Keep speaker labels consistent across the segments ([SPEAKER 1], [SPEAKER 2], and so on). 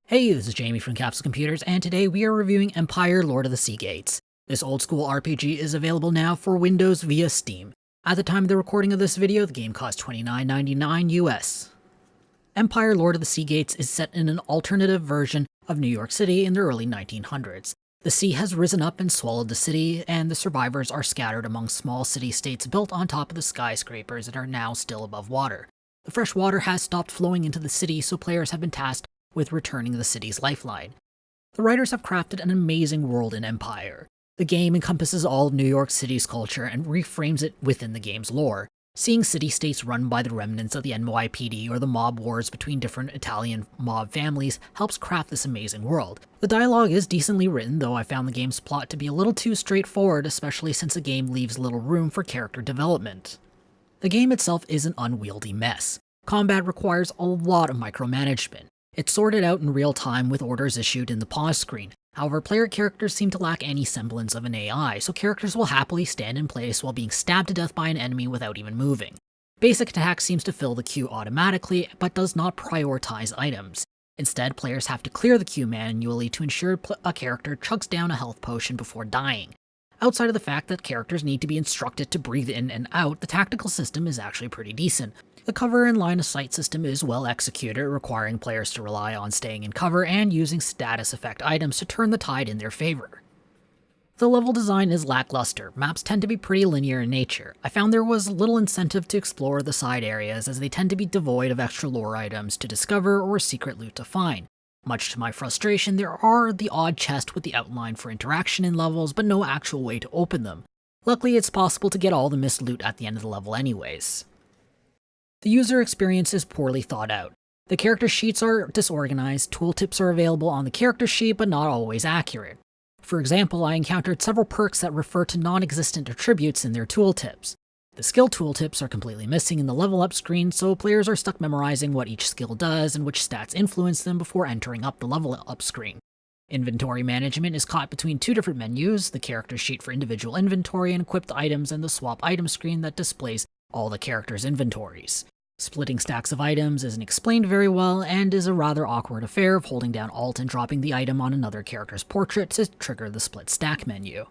[SPEAKER 1] Hey, this is Jamie from Capsule Computers, and today we are reviewing Empyre Lord of the Sea Gates. This old-school RPG is available now for Windows via Steam. At the time of the recording of this video, the game cost $29.99 US. Empyre Lord of the Sea Gates is set in an alternative version of New York City in the early 1900s. The sea has risen up and swallowed the city, and the survivors are scattered among small city-states built on top of the skyscrapers that are now still above water. The fresh water has stopped flowing into the city, so players have been tasked with returning the city's lifeline. The writers have crafted an amazing world in Empyre. The game encompasses all of New York City's culture and reframes it within the game's lore. Seeing city-states run by the remnants of the NYPD or the mob wars between different Italian mob families helps craft this amazing world. The dialogue is decently written, though I found the game's plot to be a little too straightforward, especially since the game leaves little room for character development. The game itself is an unwieldy mess. Combat requires a lot of micromanagement. It's sorted out in real time with orders issued in the pause screen. However, player characters seem to lack any semblance of an AI, so characters will happily stand in place while being stabbed to death by an enemy without even moving. Basic attack seems to fill the queue automatically, but does not prioritize items. Instead, players have to clear the queue manually to ensure a character chugs down a health potion before dying. Outside of the fact that characters need to be instructed to breathe in and out, the tactical system is actually pretty decent. The cover and line of sight system is well executed, requiring players to rely on staying in cover and using status effect items to turn the tide in their favor. The level design is lackluster. Maps tend to be pretty linear in nature. I found there was little incentive to explore the side areas, as they tend to be devoid of extra lore items to discover or secret loot to find. Much to my frustration, there are the odd chest with the outline for interaction in levels, but no actual way to open them. Luckily, it's possible to get all the missed loot at the end of the level anyways. The user experience is poorly thought out. The character sheets are disorganized, tooltips are available on the character sheet but not always accurate. For example, I encountered several perks that refer to non-existent attributes in their tooltips. The skill tooltips are completely missing in the level up screen, so players are stuck memorizing what each skill does and which stats influence them before entering up the level up screen. Inventory management is caught between two different menus, the character sheet for individual inventory and equipped items, and the swap item screen that displays all the characters' inventories. Splitting stacks of items isn't explained very well, and is a rather awkward affair of holding down Alt and dropping the item on another character's portrait to trigger the split stack menu.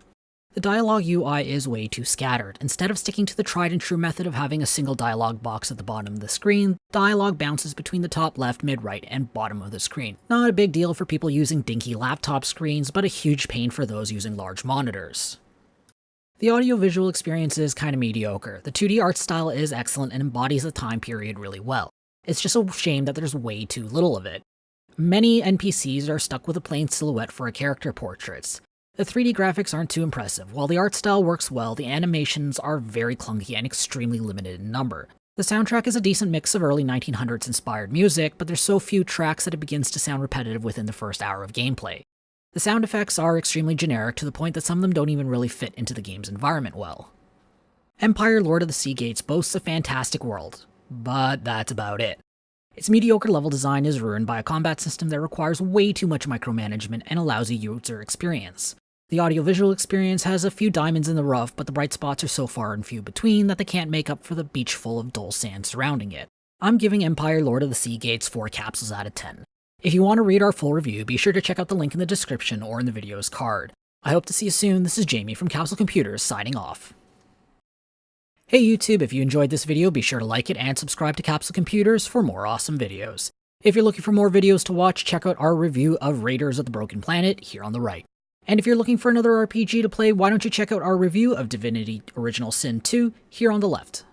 [SPEAKER 1] The dialogue UI is way too scattered. Instead of sticking to the tried and true method of having a single dialogue box at the bottom of the screen, dialogue bounces between the top left, mid right, and bottom of the screen. Not a big deal for people using dinky laptop screens, but a huge pain for those using large monitors. The audio-visual experience is kinda mediocre. The 2D art style is excellent and embodies the time period really well. It's just a shame that there's way too little of it. Many NPCs are stuck with a plain silhouette for a character portraits. The 3D graphics aren't too impressive. While the art style works well, the animations are very clunky and extremely limited in number. The soundtrack is a decent mix of early 1900s inspired music, but there's so few tracks that it begins to sound repetitive within the first hour of gameplay. The sound effects are extremely generic to the point that some of them don't even really fit into the game's environment well. Empyre Lord of the Sea Gates boasts a fantastic world, but that's about it. Its mediocre level design is ruined by a combat system that requires way too much micromanagement and a lousy user experience. The audiovisual experience has a few diamonds in the rough, but the bright spots are so far and few between that they can't make up for the beach full of dull sand surrounding it. I'm giving Empyre Lord of the Sea Gates 4 capsules out of 10. If you want to read our full review, be sure to check out the link in the description or in the video's card. I hope to see you soon. This is Jamie from Capsule Computers signing off. Hey YouTube, if you enjoyed this video, be sure to like it and subscribe to Capsule Computers for more awesome videos. If you're looking for more videos to watch, check out our review of Raiders of the Broken Planet here on the right. And if you're looking for another RPG to play, why don't you check out our review of Divinity Original Sin 2 here on the left.